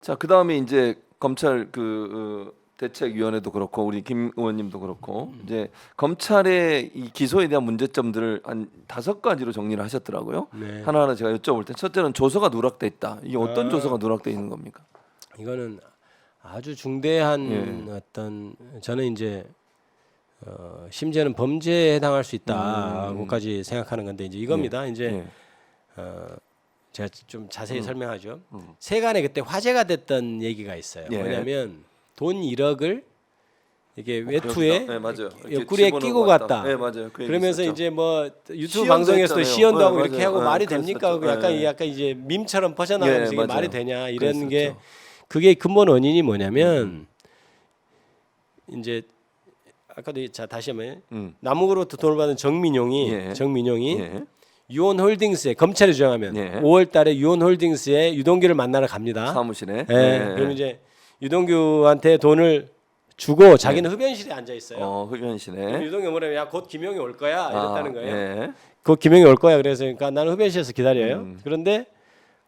자, 그다음에 이제 검찰 대책위원회도 그렇고 우리 김 의원님도 그렇고 이제 검찰의 이 기소에 대한 문제점들을 한 5가지로 정리를 하셨더라고요. 네. 하나하나 제가 여쭤볼 때 첫째는 조서가 누락돼 있다. 이게 어떤 아. 조서가 누락돼 있는 겁니까? 이거는 아주 중대한 예. 어떤 저는 이제 심지어는 범죄에 해당할 수 있다고까지 생각하는 건데 이제 이겁니다. 이제 제가 좀 자세히 설명하죠. 세간에 그때 화제가 됐던 얘기가 있어요. 예. 뭐냐면 돈 1억을 이게 외투에 네, 맞아요. 이렇게 옆구리에 집어넣고 끼고 왔다. 갔다. 네, 맞아요. 그 얘기 그러면서 있었죠. 이제 뭐 유튜브 시연도 방송에서도 했잖아요. 시연도 네, 하고 이렇게 맞아요. 하고 네, 말이 그랬었죠. 됩니까? 약간 이제 밈처럼 예, 퍼져나가면서 이게 맞아요. 말이 되냐 이런 그랬었죠. 게 그게 근본 원인이 뭐냐면 이제 아까도 자 다시 한번 남욱으로부터 돈을 받은 정민용이 예. 유온홀딩스에 검찰이 주장하면 예. 5월달에 유온홀딩스에 유동규를 만나러 갑니다. 사무실에. 그럼 이제 유동규한테 돈을 주고 자기는 흡연실에 앉아 있어요. 흡연실에. 유동규 뭐냐면 야 곧 김용이 올 거야 이랬다는 거예요. 예. 곧 김용이 올 거야 그래서 그러니까 나는 흡연실에서 기다려요. 그런데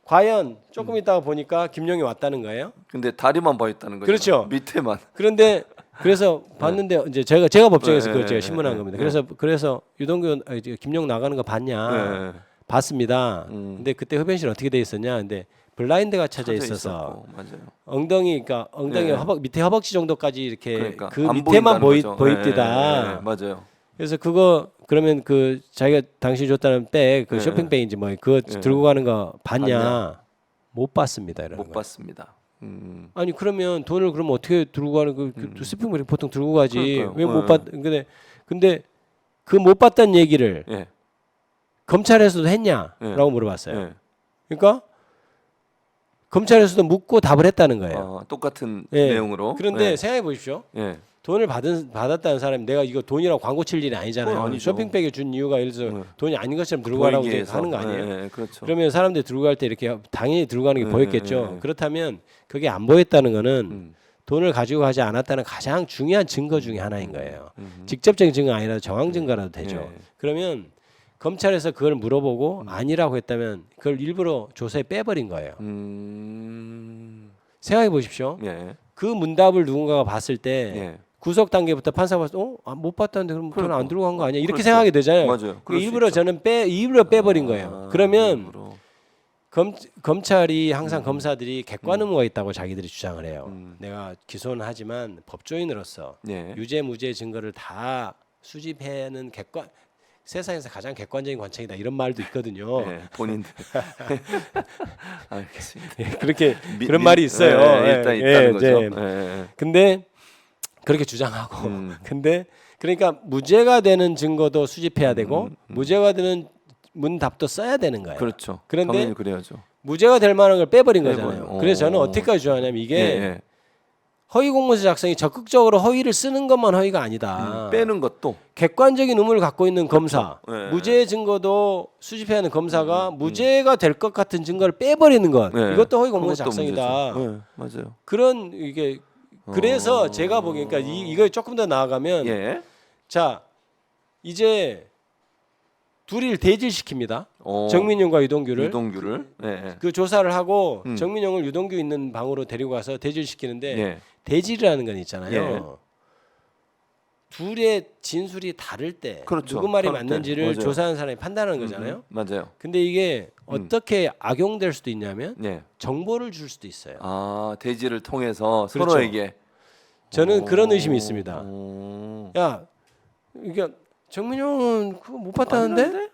과연 조금 있다가 보니까 김용이 왔다는 거예요. 근데 다리만 보여 있다는 거죠. 그렇죠. 밑에만. 그런데 그래서 봤는데 이제 제가 법정에서 그걸 제가 신문한 네. 겁니다. 그래서 유동규 김용 나가는 거 봤냐? 네. 봤습니다. 근데 그때 흡연실 어떻게 돼 있었냐? 근데 블라인드가 쳐져 있어서 있었고, 맞아요. 그러니까 엉덩이 네. 밑에 허벅지 정도까지 이렇게 그러니까 그 안 밑에만 보인다는 거죠. 보이띠다. 맞아요. 그래서 그거 그러면 그 자기가 당신이 줬다는 백, 그 쇼핑백인지 뭐 그거 들고 가는 거 봤냐? 봤냐? 못 봤습니다. 이러는 못 거예요. 봤습니다. 아니 그러면 돈을 그럼 어떻게 들고 가는 그 쇼핑백을 보통 들고 가지 그러니까요. 왜 못 봤? 근데 그 못 봤다는 얘기를 예. 검찰에서도 했냐라고 물어봤어요. 예. 그러니까 검찰에서도 묻고 답을 했다는 거예요. 똑같은 예. 내용으로. 그런데 생각해 보십시오. 예. 돈을 받았다는 사람이 내가 이거 돈이라고 광고 칠 일이 아니잖아요. 그건 아니죠. 쇼핑백에 준 이유가 예를 들어서 돈이 아닌 것처럼 들고 가라고 보이게 해서. 하는 거 아니에요. 예, 그렇죠. 그러면 사람들이 들고 갈 때 이렇게 당연히 들고 가는 게 보였겠죠. 예. 그렇다면 그게 안 보였다는 거는 돈을 가지고 가지 않았다는 가장 중요한 증거 중에 하나인 거예요. 직접적인 증거 아니라도 정황 증거라도 되죠. 예. 그러면 검찰에서 그걸 물어보고 아니라고 했다면 그걸 일부러 조사에 빼버린 거예요. 생각해 보십시오. 예. 그 문답을 누군가가 봤을 때 예. 구속 단계부터 판사가 봤을 때 못 봤다는데 그럼 돈 안 그러니까. 들고 간 거 아니야? 이렇게 그렇죠. 생각하게 되잖아요. 맞아요. 그럴 수 일부러 있죠. 저는 일부러 빼버린 거예요. 그러면 일부러. 검찰이 항상 검사들이 객관 의무가 있다고 자기들이 주장을 해요. 내가 기소는 하지만 법조인으로서 예. 유죄 무죄 증거를 다 수집해는 세상에서 가장 객관적인 관청이다 이런 말도 있거든요. 예. 본인들. 알겠습니다. 예, 그렇게 그런 말이 있어요. 일단 있다는 거죠. 예. 근데 그렇게 주장하고 근데 그러니까 무죄가 되는 증거도 수집해야 되고 무죄가 되는 문답도 써야 되는 거예요. 그렇죠. 그런데 당연히 그래야죠. 무죄가 될 만한 걸 빼버린 빼버려요. 거잖아요. 그래서 저는 어떻게까지 주장하냐면 이게 예. 허위 공문서 작성이 적극적으로 허위를 쓰는 것만 허위가 아니다. 빼는 것도 객관적인 의무를 갖고 있는 검사, 예. 무죄 증거도 수집해야 하는 검사가 무죄가 될 것 같은 증거를 빼버리는 것, 예. 이것도 허위 공문서 그것도 작성이다. 문제죠. 예. 맞아요. 그런 이게 그래서 제가 보기에 그러니까 이거 조금 더 나아가면 예. 자 이제 둘이를 대질시킵니다. 어, 정민용과 유동규를 유동규를. 예. 그 조사를 하고 정민용을 유동규 있는 방으로 데리고 가서 대질시키는데 예. 대질이라는 건 있잖아요. 예. 둘의 진술이 다를 때 그렇죠. 누구 말이 다를 때. 맞는지를 맞아요. 조사하는 사람이 판단하는 거잖아요. 맞아요. 근데 이게 어떻게 악용될 수도 있냐면 예. 정보를 줄 수도 있어요. 대지를 통해서 그렇죠. 서로에게. 저는 그런 의심이 있습니다. 오. 야, 그러니까 정민용은 그거 못 봤다는데?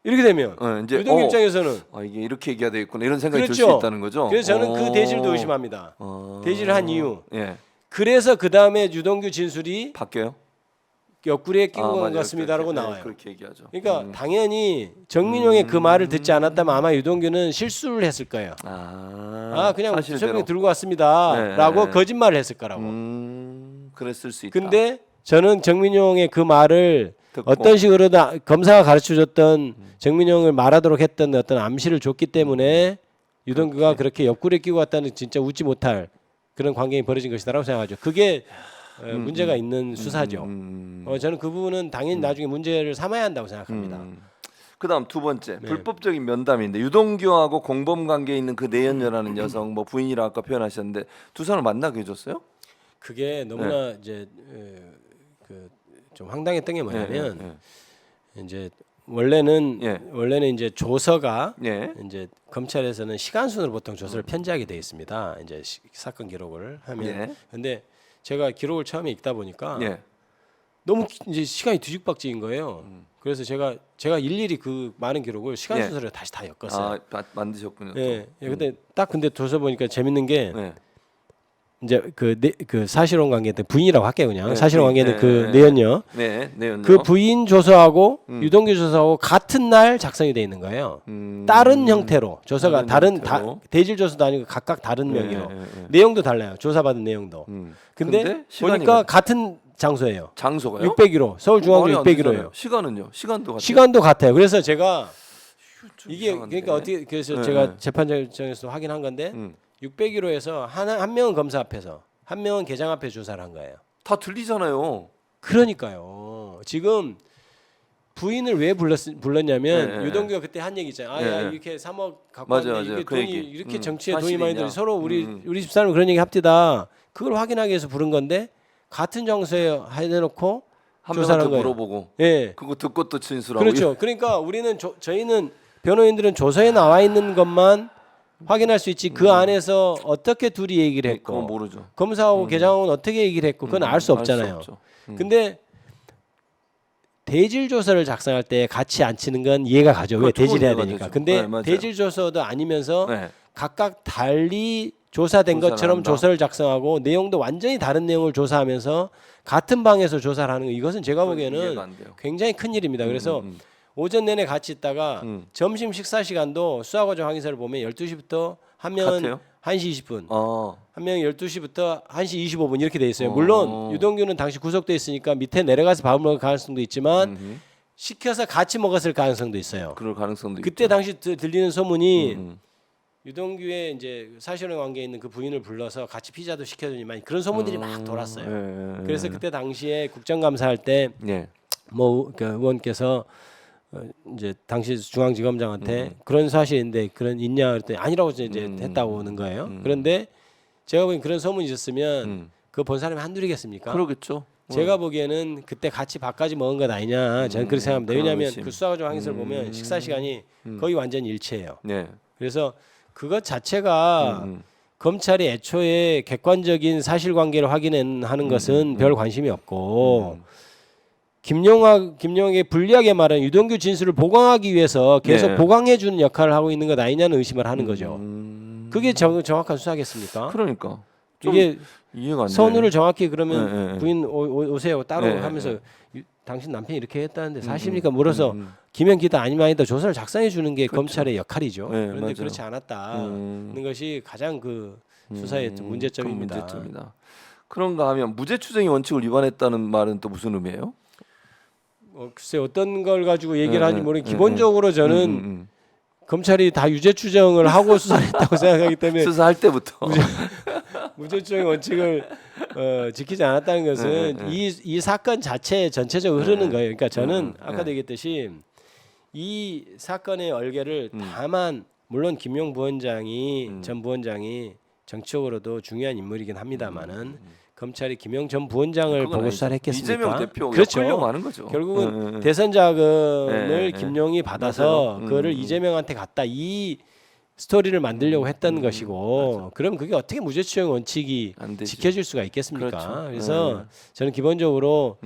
이렇게 되면 이제 유동규 입장에서는 이게 이렇게 얘기해야 되겠구나 이런 생각이 들 수 그렇죠. 있다는 거죠. 그래서 저는 그 대질도 의심합니다. 대질을 한 이유. 예. 그래서 그 다음에 유동규 진술이 바뀌어요? 옆구리에 끼고 간 맞아요. 것 같습니다라고 그렇게, 나와요. 그렇게 얘기하죠. 그러니까 당연히 정민용의 그 말을 듣지 않았다면 아마 유동규는 실수를 했을 거예요. 그냥 사실대로. 쇼핑 들고 왔습니다라고 네. 거짓말을 했을 거라고. 그랬을 수 있다. 근데 저는 정민용의 그 말을 듣고. 어떤 식으로든 검사가 가르쳐줬던 정민용을 말하도록 했던 어떤 암시를 줬기 때문에 유동규가 그렇게 옆구리에 끼고 왔다는 진짜 웃지 못할 그런 광경이 벌어진 것이다라고 생각하죠. 그게 문제가 있는 수사죠. 저는 그 부분은 당연히 나중에 문제를 삼아야 한다고 생각합니다. 그다음 두 번째 네. 불법적인 면담인데 유동규하고 공범 관계에 있는 그 내연녀라는 여성 뭐 부인이라 아까 표현하셨는데 두 사람 만나게 해줬어요? 그게 너무나 이제 그 좀 황당했던 게 뭐냐면 이제 원래는 이제 조서가 이제 검찰에서는 시간 순으로 보통 조서를 편지하게 돼 있습니다. 이제 사건 기록을 하면. 근데 제가 기록을 처음에 읽다 보니까 너무 이제 시간이 뒤죽박죽인 거예요. 그래서 제가 일일이 그 많은 기록을 시간 순서로 다시 다 엮었어요. 만드셨군요. 예. 근데 조서 보니까 재밌는 게 이제 그 사실혼 관계 때 부인이라고 할게요 그냥 사실혼 관계는 그 내연녀 내연녀 그 부인 조서하고 유동규 조서하고 같은 날 작성이 돼 있는 거예요. 다른 형태로 조서가 다른 대질 조서도 아니고 각각 다른 명의로 내용도 달라요. 조사받은 내용도. 근데 보니까 같은 장소예요. 장소가요? 601호 서울중앙구 601호예요. 시간은요? 시간도 같아요. 시간도 같아요. 그래서 제가 이게 그러니까 어떻게 그래서 제가 재판장에서 확인한 건데 601호에서 한 명은 검사 앞에서 한 명은 계장 앞에 조사를 한 거예요. 다 들리잖아요. 그러니까요. 지금 부인을 왜 불렀냐면 유동규가 그때 한 얘기 있잖아요. 야, 이렇게 3억 갖고 왔는데 이게 그 돈이 얘기. 이렇게 정치에 돈이 많이 들어 서로 우리 집사람 그런 얘기 합디다. 그걸 확인하기 위해서 부른 건데 같은 장소에 해놓고 한 조사를 명한테 한 거예요. 물어보고 그거 듣고 또 진술하고. 그렇죠. 그러니까 우리는 저희는 변호인들은 조서에 나와 있는 것만 확인할 수 있지 그 안에서 어떻게 둘이 얘기를 했고 그건 모르죠. 검사하고 계장하고는 어떻게 얘기를 했고 그건 알 수 없잖아요. 근데 대질 조서를 작성할 때 같이 안 치는 건 이해가 가죠. 왜 대질해야 되니까. 되죠. 근데 대질 조서도 아니면서 각각 달리 조사된 것처럼 조서를 작성하고 내용도 완전히 다른 내용을 조사하면서 같은 방에서 조사를 하는 거 이것은 제가 보기에는 굉장히 큰 일입니다. 그래서 오전 내내 같이 있다가 점심 식사 시간도 수사과정 확인서를 보면 12시부터 한 명은 1시 20분, 한 명은 12시부터 1시 25분 이렇게 돼 있어요. 물론 유동규는 당시 구속돼 있으니까 밑에 내려가서 밥을 먹을 가능성도 있지만 시켜서 같이 먹었을 가능성도 있어요. 그럴 가능성도 그때 있죠. 당시 들리는 소문이 유동규의 이제 사실혼 관계에 있는 그 부인을 불러서 같이 피자도 시켜주니만 그런 소문들이 막 돌았어요. 그래서 그때 당시에 국정감사할 때 뭐 그 의원께서 이제 당시 중앙지검장한테 그런 사실인데 그런 있냐 그랬더니 아니라고 이제 했다고 오는 거예요. 그런데 제가 보기엔 그런 소문이 있었으면 그거 본 사람이 한둘이겠습니까? 그러겠죠. 제가 보기에는 그때 같이 밥까지 먹은 것 아니냐 저는 그렇게 생각합니다. 왜냐하면 그 수사과정 확인서를 보면 식사 시간이 거의 완전히 일치해요. 그래서 그것 자체가 검찰이 애초에 객관적인 사실관계를 확인하는 것은 별 관심이 없고 김용학에 불리하게 말하는 유동규 진술을 보강하기 위해서 계속 보강해주는 역할을 하고 있는 것 아니냐는 의심을 하는 거죠. 그게 정확한 수사겠습니까? 그러니까 이게 이해가 안 돼. 선우를 정확히 그러면 부인 오세요 따로 하면서 당신 남편이 이렇게 했다는데 사실입니까? 물어서 김영기다 아니면 아니다 조서를 작성해 주는 게 검찰의 역할이죠. 그런데 맞아요. 그렇지 않았다는 것이 가장 그 수사의 문제점입니다. 문제점이다. 그런가 하면 무죄 추정의 원칙을 위반했다는 말은 또 무슨 의미예요? 글쎄 어떤 걸 가지고 얘기를 하는지 모르겠는데 기본적으로 저는 검찰이 다 유죄 추정을 하고 수사를 했다고 생각하기 때문에 수사할 때부터 무죄 추정의 원칙을 지키지 않았다는 것은 이 사건 자체 전체적으로 흐르는 거예요. 그러니까 저는 아까도 얘기했듯이 이 사건의 얼개를 다만 물론 김용 부원장이 전 부원장이 정치적으로도 중요한 인물이긴 합니다만은 검찰이 김용 전 부원장을 보고 수사를 했겠습니까? 이재명 대표 그렇죠. 하는 거죠. 결국은 대선 자금을 김용이 받아서 그거를 이재명한테 갖다 이 스토리를 만들려고 했던 것이고 그럼 그게 어떻게 무죄추정 원칙이 지켜질 수가 있겠습니까? 그렇죠. 그래서 저는 기본적으로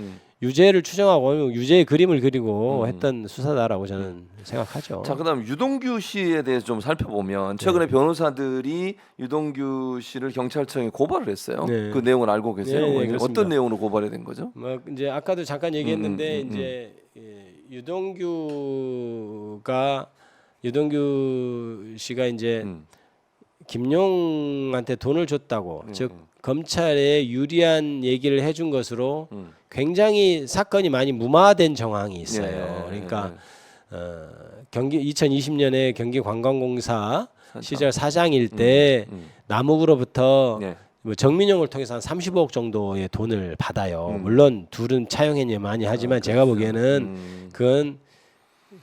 유죄를 추정하고 유죄의 그림을 그리고 했던 수사다라고 저는 생각하죠. 자, 그다음 유동규 씨에 대해서 좀 살펴보면 최근에 변호사들이 유동규 씨를 경찰청에 고발을 했어요. 그 내용을 알고 계세요? 어떤 내용으로 고발이 된 거죠? 뭐 이제 아까도 잠깐 얘기했는데 이제 유동규 씨가 이제 김용한테 돈을 줬다고 즉 검찰에 유리한 얘기를 해준 것으로 굉장히 사건이 많이 무마된 정황이 있어요. 그러니까 경기 2020년에 경기관광공사 시절 사장일 때 남욱으로부터 뭐 정민용을 통해서 한 35억 정도의 돈을 받아요. 물론 둘은 차용해니 많이 하지만 제가 보기에는 그건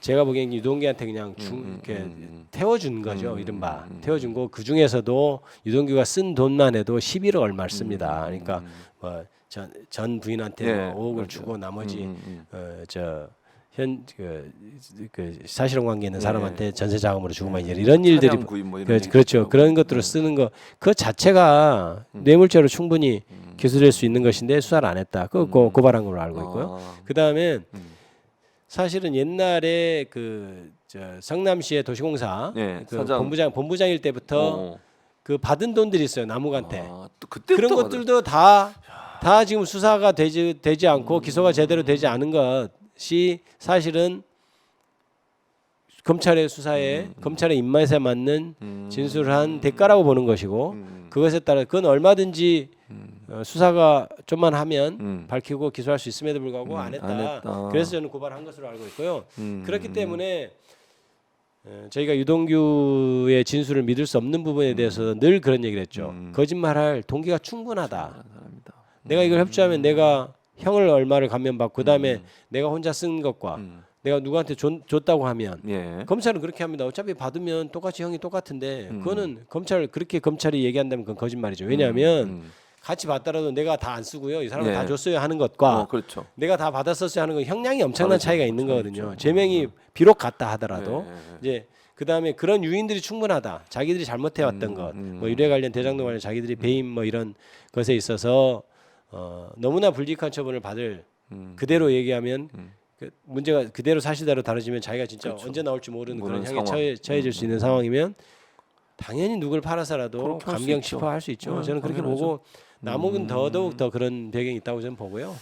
제가 보기엔 유동규한테 그냥 이렇게 태워준 거죠. 이른바 태워준 거. 그 중에서도 유동규가 쓴 돈만 해도 11억 얼마를 씁니다. 그러니까 뭐 전 부인한테 예, 뭐 5억을 그렇죠. 주고 나머지 그 사실혼 관계 있는 사람한테 전세 자금으로 주고 막 이런 일들이 차량 구입 뭐 이런 그렇죠. 얘기죠. 그런 것들을 쓰는 거 그 자체가 뇌물죄로 충분히 기소될 수 있는 것인데 수사를 안 했다. 그 고발한 걸로 알고 있고요. 그 다음에 사실은 옛날에 성남시의 도시공사 예, 그 사장. 본부장일 때부터 그 받은 돈들이 있어요. 남욱한테. 또 그때부터 그런 것들도 다 지금 수사가 되지 않고 기소가 제대로 되지 않은 것이 사실은 검찰의 수사에 검찰의 입맛에 맞는 진술을 한 대가라고 보는 것이고 그것에 따라 그건 얼마든지 수사가 좀만 하면 밝히고 기소할 수 있음에도 불구하고 안 했다. 그래서 저는 고발한 것으로 알고 있고요. 그렇기 때문에 저희가 유동규의 진술을 믿을 수 없는 부분에 대해서 늘 그런 얘기를 했죠. 거짓말할 동기가 충분하다. 내가 이걸 협조하면 내가 형을 얼마를 감면받고 그다음에 내가 혼자 쓴 것과 내가 누구한테 줬다고 하면 예. 검찰은 그렇게 합니다. 어차피 받으면 똑같이 형이 똑같은데 그거는 검찰이 얘기한다면 그건 거짓말이죠. 왜냐하면 같이 받더라도 내가 다 안 쓰고요. 이 사람은 예. 다 줬어요 하는 것과 그렇죠. 내가 다 받았었어요 하는 건 형량이 엄청난 다르죠. 차이가 있는 그렇죠. 거거든요. 제명이 비록 같다 하더라도 예. 이제 그다음에 그런 유인들이 충분하다. 자기들이 잘못해 왔던 것, 뭐 유례 관련 대장동 관련 자기들이 배임 뭐 이런 것에 있어서 너무나 불리한 처분을 받을 그대로 얘기하면 그 문제가 그대로 사실대로 다뤄지면 자기가 진짜 그렇죠. 언제 나올지 모르는 그런 모르는 향에 상황. 처해질 수 있는 상황이면 당연히 누굴 팔아서라도 그렇게 할수 감경 있죠. 시포할 수 있죠. 저는 그렇게 당연하죠. 보고 남욱은 더더욱 더 그런 배경이 있다고 저는 보고요.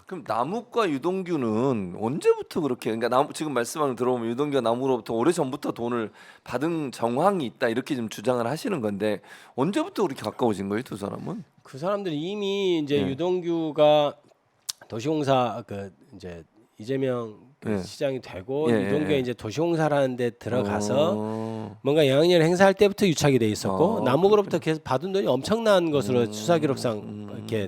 그럼 남욱과 유동규는 언제부터 그렇게 그러니까 지금 말씀을 들어보면 유동규가 남욱으로부터 오래 전부터 돈을 받은 정황이 있다 이렇게 좀 주장을 하시는 건데 언제부터 그렇게 가까워진 거예요, 두 사람은? 그 사람들이 이미 이제 네. 유동규가 도시공사 이제 이재명 네. 시장이 되고 예, 유동규가 예. 이제 도시공사라는 데 들어가서 뭔가 영향력을 행사할 때부터 유착이 돼 있었고 남욱으로부터 계속 받은 돈이 엄청난 것으로 수사 기록상 이렇게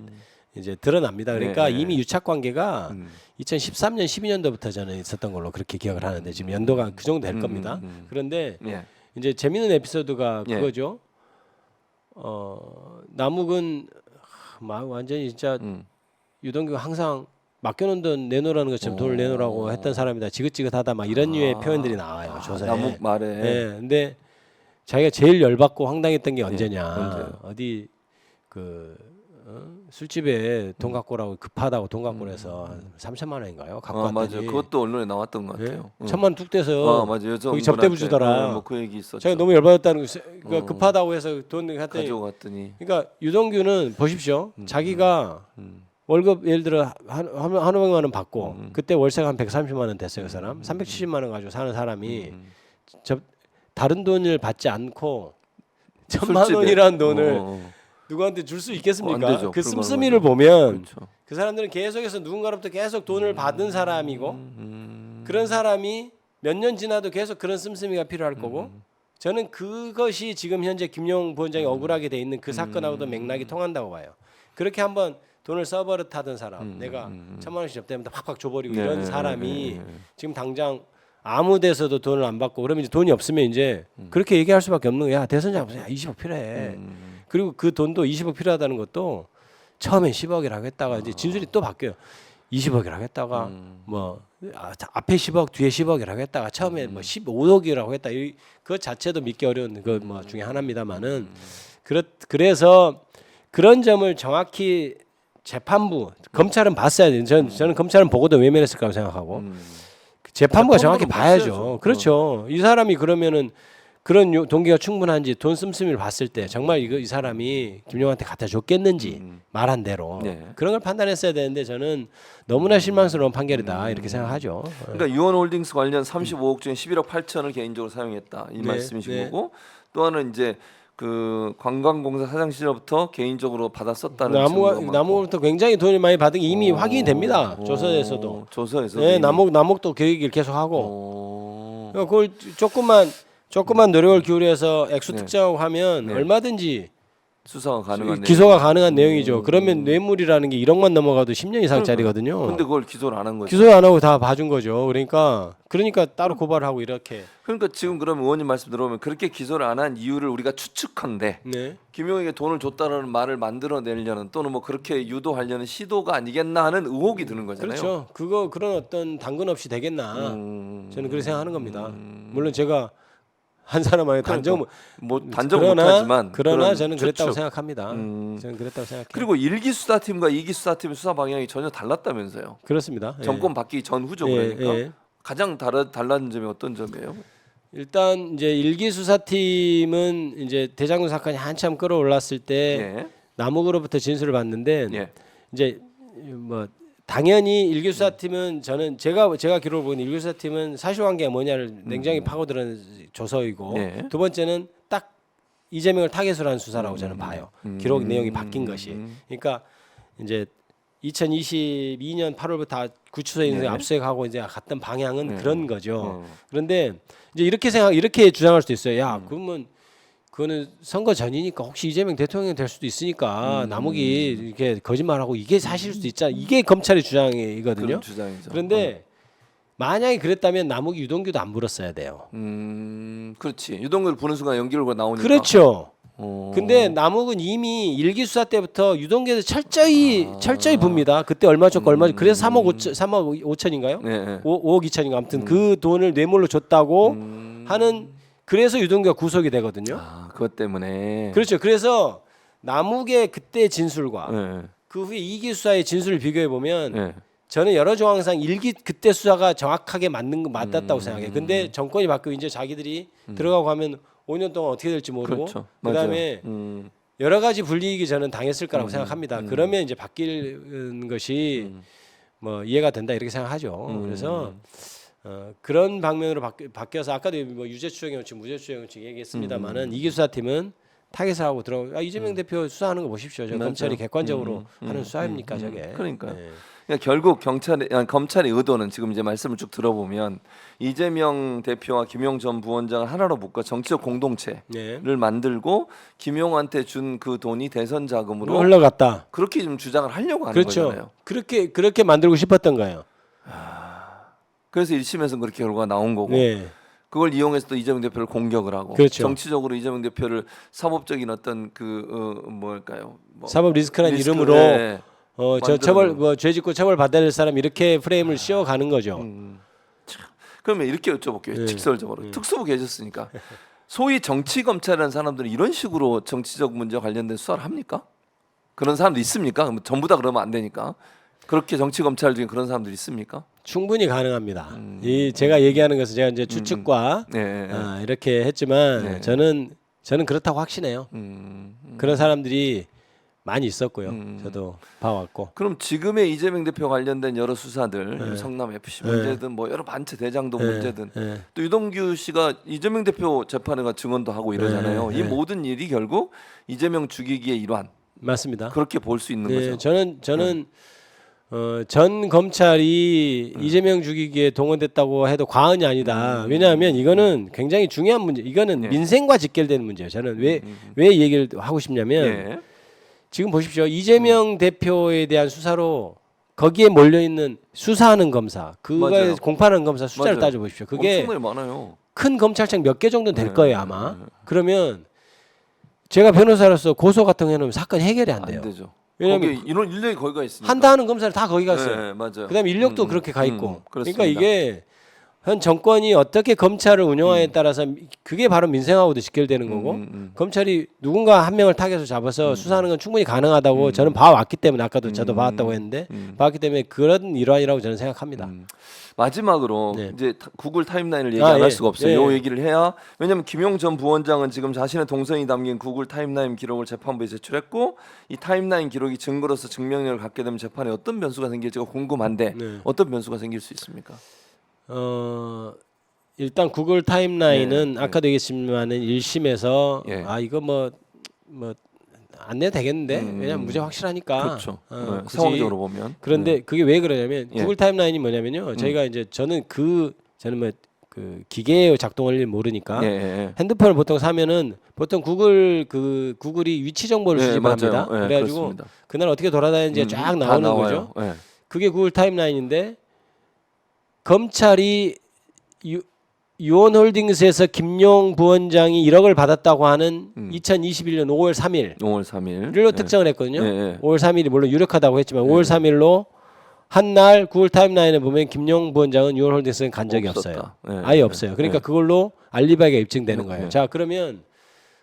이제 드러납니다. 그러니까 네. 이미 유착 관계가 2013년 12년도부터 저는 있었던 걸로 그렇게 기억을 하는데 지금 연도가 그 정도 될 겁니다. 그런데 예. 이제 재미있는 에피소드가 예. 그거죠. 남욱은 완전히 진짜 유동규가 항상 맡겨놓은 돈 내놓으라는 것처럼 돈을 내놓으라고 했던 사람이다. 지긋지긋하다 막 이런 류의 표현들이 나와요. 조사에. 남욱 말에 예. 근데 자기가 제일 열받고 황당했던 게 언제냐. 언제요? 어디 술집에 돈 갖고 오라고 급하다고 돈 갖고 오래서 3천만 원인가요? 갖고 왔더니 맞아요. 그것도 언론에 나왔던 것 예? 같아요. 천만 원 뚝 떼서 맞아요. 거기 접대부 주더라. 뭐그 얘기 있었죠. 자기가 너무 열받았다는 거 그러니까 급하다고 해서 돈 했더니 가져갔더니 그러니까 유동규는 보십시오. 자기가 월급 예를 들어 한 500만 원 받고 그때 월세가 한 130만 원 됐어요. 그 사람 370만 원 가지고 사는 사람이 다른 돈을 받지 않고 1,000만 술집에. 원이라는 돈을 누구한테 줄 수 있겠습니까? 안 되죠. 그 불가능하죠. 씀씀이를 보면 그렇죠. 그 사람들은 계속해서 누군가로부터 계속 돈을 받은 사람이고 그런 사람이 몇 년 지나도 계속 그런 씀씀이가 필요할 거고 저는 그것이 지금 현재 김용 부원장이 억울하게 돼 있는 그 사건하고도 맥락이 통한다고 봐요. 그렇게 한번 돈을 써버릇하던 사람, 내가 1,000만 원씩 접대면 팍팍 줘버리고 네, 이런 사람이 네. 지금 당장 아무 데서도 돈을 안 받고 그러면 이제 돈이 없으면 이제 그렇게 얘기할 수밖에 없는 거야. 대선장 무슨 20억 필요해. 그리고 그 돈도 20억 필요하다는 것도 처음엔 10억이라고 했다가 이제 진술이 또 바뀌어요. 20억이라고 했다가 뭐 앞에 10억 뒤에 10억이라고 했다가 처음에 뭐 15억이라고 했다. 그 자체도 믿기 어려운 그 뭐 중에 하나입니다만은 그래서 그런 점을 정확히 재판부 검찰은 봤어야 돼요. 저는 검찰은 보고도 외면했을까고 생각하고 재판부가 정확히 봐야죠. 봤어야죠. 그렇죠. 이 사람이 그러면은 그런 동기가 충분한지 돈 씀씀이를 봤을 때 정말 이 사람이 김용한테 갖다 줬겠는지 말한 대로 네. 그런 걸 판단했어야 되는데 저는 너무나 실망스러운 판결이다 이렇게 생각하죠. 그러니까 유원홀딩스 관련 35억 중에 11억 8천을 개인적으로 사용했다 이 네, 말씀이신 네. 거고 또 하나는 이제 그 관광공사 사장 시절부터 개인적으로 받았었다는 증거가 많고. 남욱부터 굉장히 돈을 많이 받은 게 이미 확인이 됩니다. 조서에서도. 조서에서도 네, 이미. 남욱도 그 얘기를 계속 하고. 그걸 조금만 노력을 기울여서 액수 네. 특정하고 하면 네. 얼마든지 수사가 가능한 기소가 가능한 내용이죠. 그러면 뇌물이라는 게 1억만 넘어가도 10년 이상짜리거든요. 근데 그걸 기소를 안 한 거죠. 기소 안 하고 다 봐준 거죠. 그러니까 따로 고발하고 이렇게. 그러니까 지금 그럼 의원님 말씀 들어보면 그렇게 기소를 안 한 이유를 우리가 추측한데 네. 김용에게 돈을 줬다는 말을 만들어내려는 또는 뭐 그렇게 유도하려는 시도가 아니겠나 하는 의혹이 드는 거잖아요. 그렇죠. 그런 어떤 당근 없이 되겠나. 저는 그렇게 생각하는 겁니다. 물론 제가 한 사람만의 단정 뭐 단정 못하지만 그러나 저는 추측. 그랬다고 생각합니다. 저는 그랬다고 생각해요. 그리고 1기 수사팀과 2기 수사팀의 수사 방향이 전혀 달랐다면서요. 그렇습니다. 정권 바뀌기 전후죠. 그러니까 가장 달라진 점이 어떤 점이에요? 일단 이제 1기 수사팀은 이제 대장동 사건이 한참 끌어올랐을 때 남욱으로부터 진술을 받는데 이제 뭐 당연히 1기 수사팀은 저는 제가 기록을 보니 1기 수사팀은 사실관계가 뭐냐를 냉정히 파고드는 조서이고 두 번째는 딱 이재명을 타겟으로 한 수사라고 저는 봐요. 기록 내용이 바뀐 것이. 그러니까 이제 2022년 8월부터 구치소에 있는 압수수색하고 이제 갔던 방향은 그런 거죠. 그런데 이제 이렇게 주장할 수도 있어요. 야, 그러면 그거는 선거 전이니까 혹시 이재명 대통령이 될 수도 있으니까 남욱이 이렇게 거짓말하고 이게 사실일 수도 있잖아. 이게 검찰의 주장이거든요. 그런 주장이죠. 그런데 만약에 그랬다면 남욱이 유동규도 안 물었어야 돼요. 그렇지. 유동규를 부는 순간 연기결과 나오니까. 그렇죠. 근데 남욱은 이미 1기 수사 때부터 유동규에서 철저히 붑니다. 그때 얼마 줬고 얼마 줬고 그래서 3억 5천인가요? 5억 2천인가 아무튼 그 돈을 뇌물로 줬다고 하는 그래서 유동규가 구속이 되거든요. 그것 때문에. 그렇죠. 그래서 남욱의 그때 진술과 그 후에 2기 수사의 진술을 비교해 보면 저는 여러 조항상 1기 그때 수사가 정확하게 맞았다고 생각해요. 근데 정권이 바뀌고 이제 자기들이 들어가고 하면 5년 동안 어떻게 될지 모르고 그렇죠. 그다음에 여러 가지 불이익이 저는 당했을 거라고 생각합니다. 그러면 이제 바뀌는 것이 뭐 이해가 된다 이렇게 생각하죠. 그래서 그런 방면으로 바뀌어서 아까도 뭐 유죄추정의 원칙, 무죄추정의 원칙 얘기했습니다만은 이기 수사팀은 타겟을 하고 들어. 이재명 대표 수사하는 거 보십시오. 저 검찰이 객관적으로 하는 수사입니까 저게? 그러니까. 그러니까 결국 검찰의 의도는 지금 이제 말씀을 쭉 들어보면 이재명 대표와 김용 전 부원장을 하나로 묶어 정치적 공동체를 만들고 김용한테 준 그 돈이 대선 자금으로 흘러갔다. 그렇게 좀 주장을 하려고 하는 그렇죠. 거잖아요. 그렇게 만들고 싶었던 거예요. 그래서 1심에서는 그렇게 결과가 나온 거고 그걸 이용해서 또 이재명 대표를 공격을 하고 그렇죠. 정치적으로 이재명 대표를 사법적인 어떤 뭘까요? 사법 리스크라는 이름으로 저 처벌 죄 짓고 처벌 받아야 될 사람 이렇게 프레임을 씌워가는 거죠. 그러면 이렇게 여쭤볼게요. 직설적으로 특수부 계셨으니까 소위 정치 검찰이라는 사람들은 이런 식으로 정치적 문제와 관련된 수사를 합니까? 그런 사람도 있습니까? 전부 다 그러면 안 되니까. 그렇게 정치 검찰 중에 그런 사람들이 있습니까? 충분히 가능합니다. 제가 얘기하는 것은 제가 이제 추측과 이렇게 했지만 저는 그렇다고 확신해요. 그런 사람들이 많이 있었고요. 저도 봐왔고. 그럼 지금의 이재명 대표 관련된 여러 수사들, 성남 FC 문제든 뭐 여러 반체 대장동 문제든 또 유동규 씨가 이재명 대표 재판에 가 증언도 하고 이러잖아요. 이 모든 일이 결국 이재명 죽이기의 일환. 맞습니다. 그렇게 볼 수 있는 거죠. 저는 전 검찰이 이재명 죽이기에 동원됐다고 해도 과언이 아니다. 왜냐하면 이거는 굉장히 중요한 문제. 이거는 민생과 직결되는 문제예요. 저는 왜 얘기를 하고 싶냐면 지금 보십시오. 이재명 대표에 대한 수사로 거기에 몰려 있는 수사하는 검사, 그거에 공판하는 검사 숫자를 따져 보십시오. 그게 엄청나게 많아요. 큰 검찰청 몇 개 정도는 될 거예요 아마. 그러면 제가 변호사로서 고소 같은 거 해놓으면 사건 해결이 안 돼요. 안 되죠. 왜냐하면 이런 인력이 거기 가 있으니까. 한다 하는 검사를 다 거기 갔어요. 네, 맞아요. 그다음에 인력도 그렇게 가 있고. 그렇습니다. 그러니까 이게 현 정권이 어떻게 검찰을 운영하에 따라서 그게 바로 민생하고도 직결되는 거고 검찰이 누군가 한 명을 타겟으로 잡아서 수사하는 건 충분히 가능하다고 저는 봐왔기 때문에 아까도 저도 봐왔다고 했는데 봤기 때문에 그런 일환이라고 저는 생각합니다. 마지막으로 이제 구글 타임라인을 얘기 안 할 수가 없어요. 요 얘기를 해야 왜냐하면 김용 전 부원장은 지금 자신의 동선이 담긴 구글 타임라인 기록을 재판부에 제출했고 이 타임라인 기록이 증거로서 증명력을 갖게 되면 재판에 어떤 변수가 생길지가 궁금한데 어떤 변수가 생길 수 있습니까? 일단 구글 타임라인은 아까도 얘기했지만은 1심에서 이거 뭐 안 내도 되겠는데 왜냐면 무죄 확실하니까 그렇죠. 상황적으로 보면 그런데 그게 왜 그러냐면 구글 타임라인이 뭐냐면요 저희가 이제 저는 뭐 그 기계의 작동을 모르니까 핸드폰을 보통 사면은 보통 구글이 위치 정보를 네, 수집합니다. 맞아요. 네, 그래가지고 그렇습니다. 그날 어떻게 돌아다니는지가 쫙 다 나오는 나와요. 거죠. 네. 그게 구글 타임라인인데 검찰이 유원홀딩스에서 김용 부원장이 1억을 받았다고 하는 2021년 5월 3일 5월 3일 일로 특정을 했거든요. 네. 5월 3일이 물론 유력하다고 했지만 5월 3일로 한 날 구글 타임라인에 보면 김용 부원장은 유원홀딩스에 간 적이 없어요. 없었다. 네. 아예 없어요. 그러니까 그걸로 알리바이가 입증되는 거예요. 네. 자, 그러면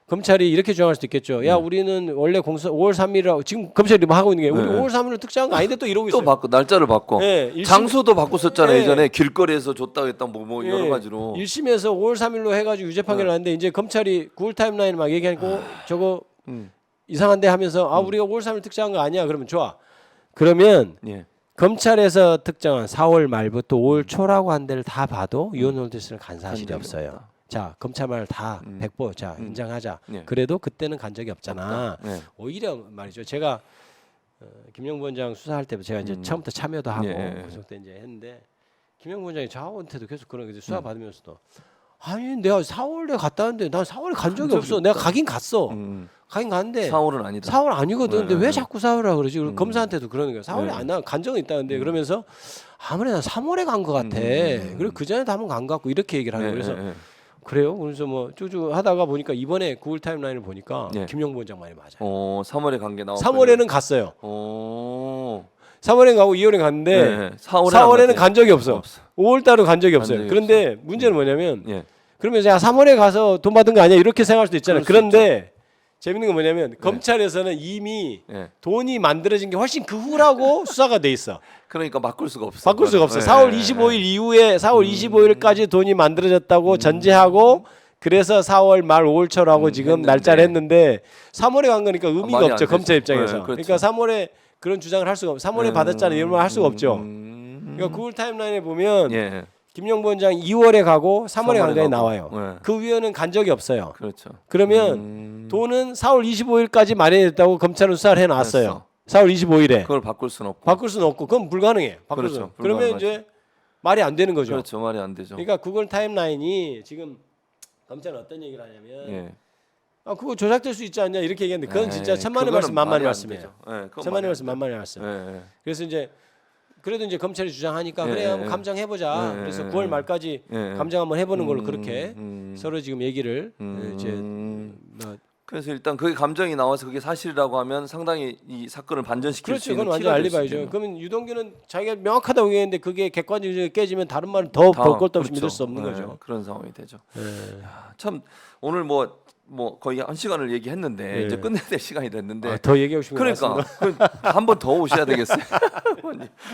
검찰이 이렇게 주장할 수도 있겠죠. 야, 우리는 원래 5월 3일이라고 지금 검찰이 뭐 하고 있는 게 우리 5월 3일로 특정한 거 아닌데 또 이러고 있어요. 또 바꿔 날짜를 바꿔. 네, 장소도 바꿨었잖아요. 네. 예전에 길거리에서 줬다고 했다 뭐 여러 가지로. 1심에서 5월 3일로 해가지고 유죄 판결을 하는데 이제 검찰이 구글 타임라인을 막 얘기하고 저거 이상한데 하면서 우리가 5월 3일 특정한 거 아니야. 그러면 좋아. 그러면 예. 검찰에서 특정한 4월 말부터 5월 초라고 한 데를 다 봐도 유언홀딩스는 간 사실이 없어요. 자, 검찰 말 다 백보 자 인정하자. 예. 그래도 그때는 간 적이 없잖아. 네. 오히려 말이죠. 제가 김영 부원장 수사할 때부터 제가 이제 처음부터 참여도 하고 예. 그때 이제 했는데 김영 부원장이 저한테도 계속 그런 게 수사 받으면서도 아니 내가 4월에 갔다 왔는데 난 4월에 간 적이 없어. 내가 가긴 갔어. 가긴 갔는데 4월은 아니다. 4월 아니거든. 근데 네, 왜 네. 자꾸 4월이라 그러지? 그리고 검사한테도 그러는 거야. 4월에 네. 안 나 간 적은 있다는데 그러면서 아무래도 난 3월에 간 것 같아. 그리고 그 전에도 한번 간 것 같고 이렇게 얘기를 하는 거예요. 그래서 그래요? 그래서 뭐 쭉쭉 하다가 보니까 이번에 구글 타임라인을 보니까 네. 김용 부원장 말이 맞아요. 3월에 간 게 나왔고. 3월에는 갔어요. 3월에 가고 2월에 갔는데 네. 4월에는 4월에는 간 적이 없어. 5월 달은 간 적이 없어요. 적이 그런데 문제는 뭐냐면 예. 그러면 제가 3월에 가서 돈 받은 거 아니야? 이렇게 생각할 수도 있잖아요. 그럴 수 그런데 재밌는 건 뭐냐면 검찰에서는 이미 예. 돈이 만들어진 게 훨씬 그 후라고 수사가 돼 있어. 그러니까 바꿀 수가 없어. 바꿀 수가 없어. 네. 4월 25일 이후에 4월 25일까지 돈이 만들어졌다고 전제하고 그래서 4월 말 5월 초라고 지금 했는데. 날짜를 했는데 3월에 간 거니까 의미가 말이 안 없죠. 되죠. 검찰 입장에서. 네, 그렇죠. 그러니까 3월에 그런 주장을 할 수가 없. 3월에 받았잖아요. 이런 말 할 수가 없죠. 그러니까 구글 타임라인에 보면 예. 김용 부원장 2월에 가고 3월에 간 거에 가고. 나와요. 네. 그 위에는 간 적이 없어요. 그렇죠. 그러면 돈은 4월 25일까지 마련했다고 검찰은 수사를 해놨어요. 4월 25일에 그걸 바꿀 수는 없고. 바꿀 수는 없고 그건 불가능해. 바꿀 그렇죠. 수는. 그러면 불가능하죠. 이제 말이 안 되는 거죠. 그렇죠. 말이 안 되죠. 그러니까 구글 타임라인이 지금 검찰은 어떤 얘기를 하냐면 예. 그거 조작될 수 있지 않냐 이렇게 얘기했는데 그건 진짜 천만의 그거는 말씀 만만의 말이 안 말씀이에요. 되죠. 예, 그건 천만의 말이 안 말씀 되죠. 만만의 말씀. 예. 그래서 이제 그래도 이제 검찰이 주장하니까 예, 그래 예, 한번 예. 감정해보자. 예, 그래서 예, 9월 예. 말까지 예. 감정 한번 해보는 걸로 그렇게 서로 지금 얘기를 이제 뭐 그래서 일단 그게 감정이 나와서 그게 사실이라고 하면 상당히 이 사건을 반전시킬 수 그렇죠. 있는 그건 완전 키가 될수 알리바이죠. 있는. 그러면 유동규는 자기가 명확하다고 얘기했는데 그게 객관적으로 깨지면 다른 말은 더 볼 것도 없이 그렇죠. 믿을 수 없는 네, 거죠. 그런 상황이 되죠. 네. 야, 참 오늘 뭐 거의 1시간을 얘기했는데 네. 이제 끝내야 될 시간이 됐는데 더 얘기하고 싶은 거 그러니까 같습니다. 한 번 더 오셔야 되겠어요.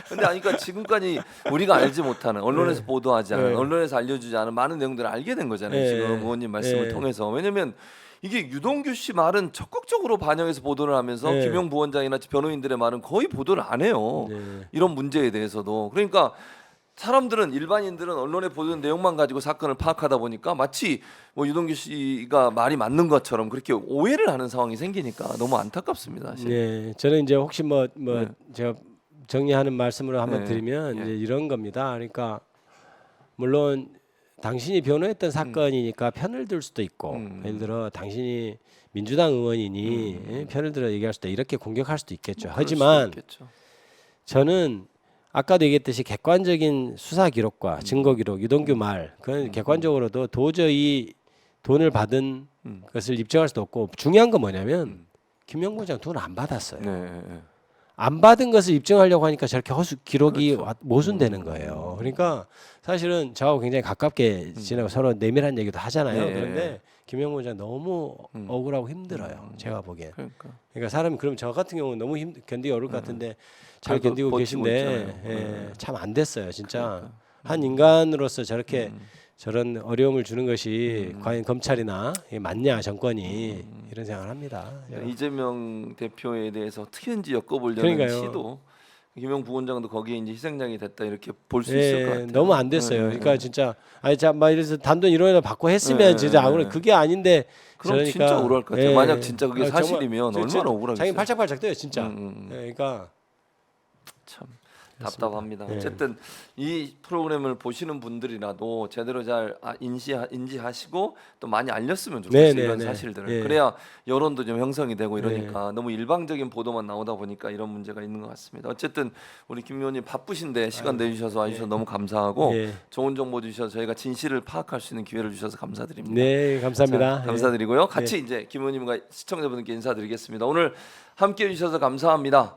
근데 아니까 지금까지 우리가 알지 못하는 언론에서 보도하지 않은 네. 언론에서 알려주지 않은 많은 내용들을 알게 된 거잖아요. 네. 지금 의원님 말씀을 네. 통해서. 왜냐면 이게 유동규 씨 말은 적극적으로 반영해서 보도를 하면서 네. 김용 부원장이나 변호인들의 말은 거의 보도를 안 해요. 네. 이런 문제에 대해서도. 그러니까 사람들은 일반인들은 언론에 보도된 내용만 가지고 사건을 파악하다 보니까 마치 뭐 유동규 씨가 말이 맞는 것처럼 그렇게 오해를 하는 상황이 생기니까 너무 안타깝습니다. 사실. 네, 저는 이제 혹시 뭐 네. 제가 정리하는 말씀으로 한번 네. 드리면 네. 이제 이런 겁니다. 그러니까 물론 당신이 변호했던 사건이니까 편을 들 수도 있고 예를 들어 당신이 민주당 의원이니 편을 들어 얘기할 수도 이렇게 공격할 수도 있겠죠. 뭐 그럴 하지만 수도 있겠죠. 저는 아까도 얘기했듯이 객관적인 수사 기록과 증거 기록, 유동규 말 그건 객관적으로도 도저히 돈을 받은 것을 입증할 수도 없고 중요한 건 뭐냐면 김용 부원장 돈 안 받았어요. 네, 네. 안 받은 것을 입증하려고 하니까 저렇게 허수 기록이 그렇죠. 모순되는 거예요. 그러니까 사실은 저하고 굉장히 가깝게 지내고 서로 내밀한 얘기도 하잖아요. 네. 그런데 김용 부원장 너무 억울하고 힘들어요. 제가 보기엔. 그러니까 사람이 그럼 저 같은 경우는 너무 견디기 어려울 것 같은데 잘 저도 견디고 버티고 계신데 있잖아요. 예, 참 안 됐어요. 진짜 그러니까. 한 인간으로서 저렇게 저런 어려움을 주는 것이 과연 검찰이나 이게 맞냐 정권이 이런 생각을 합니다. 이재명 대표에 대해서 어떻게든지 엮어보려는 그러니까요. 시도. 김용 부원장도 거기에 이제 희생양이 됐다 이렇게 볼 수 예, 있을 것 같아요. 너무 안 됐어요. 그러니까 진짜 아니 막 이래서 단돈 1원이라도 받고 했으면 진짜 아무래도 그게 아닌데 그럼 저러니까, 진짜 억울할 것 같아요. 예, 만약 진짜 그게 정말 사실이면 진짜 얼마나 억울하겠어요. 자기 팔짝팔짝 뛰어요 진짜. 음. 예, 그러니까 참 답답합니다. 네. 어쨌든 이 프로그램을 보시는 분들이라도 제대로 잘 인지하시고 또 많이 알렸으면 좋겠어요. 네, 이런 네, 네. 사실들을. 예. 그래야 여론도 좀 형성이 되고 이러니까 너무 일방적인 보도만 나오다 보니까 이런 문제가 있는 것 같습니다. 어쨌든 우리 김 의원님 바쁘신데 시간 내주셔서 와주셔서 너무 감사하고 예. 좋은 정보 주셔서 저희가 진실을 파악할 수 있는 기회를 주셔서 감사드립니다. 네, 감사합니다. 자, 감사드리고요. 같이 이제 김 의원님과 시청자분들께 인사드리겠습니다. 오늘 함께해 주셔서 감사합니다.